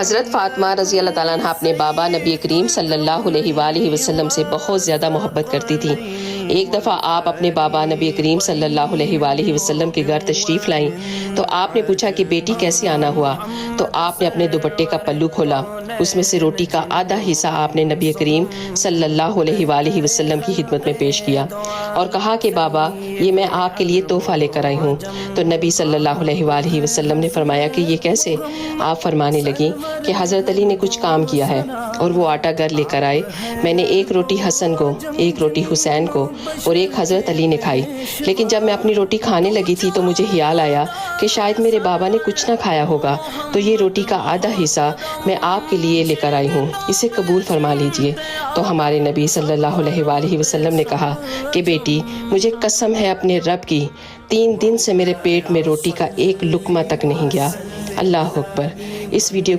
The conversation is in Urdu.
حضرت فاطمہ رضی اللہ تعالیٰ عنہ اپنے بابا نبی کریم صلی اللہ علیہ وآلہ وسلم سے بہت زیادہ محبت کرتی تھیں۔ ایک دفعہ آپ اپنے بابا نبی کریم صلی اللہ علیہ وآلہ وسلم کے گھر تشریف لائیں تو آپ نے پوچھا کہ بیٹی کیسے آنا ہوا؟ تو آپ نے اپنے دوپٹے کا پلو کھولا، اس میں سے روٹی کا آدھا حصہ آپ نے نبی کریم صلی اللہ علیہ وآلہ وسلم کی خدمت میں پیش کیا اور کہا کہ بابا یہ میں آپ کے لیے تحفہ لے کر آئی ہوں۔ تو نبی صلی اللہ علیہ وآلہ وسلم نے فرمایا کہ یہ کیسے؟ آپ فرمانے لگیں کہ حضرت علی نے کچھ کام کیا ہے اور وہ آٹا گھر لے کر آئے، میں نے ایک روٹی حسن کو، ایک روٹی حسین کو اور ایک حضرت علی نے کھائی، لیکن جب میں اپنی روٹی کھانے لگی تھی تو مجھے خیال آیا کہ شاید میرے بابا نے کچھ نہ کھایا ہوگا، تو یہ روٹی کا آدھا حصہ میں آپ کے لیے لے کر آئی ہوں، اسے قبول فرما لیجئے۔ تو ہمارے نبی صلی اللہ علیہ وآلہ وسلم نے کہا کہ بیٹی مجھے قسم ہے اپنے رب کی، 3 دن سے میرے پیٹ میں روٹی کا ایک لقمہ تک نہیں گیا۔ اللہ اکبر۔ اس ویڈیو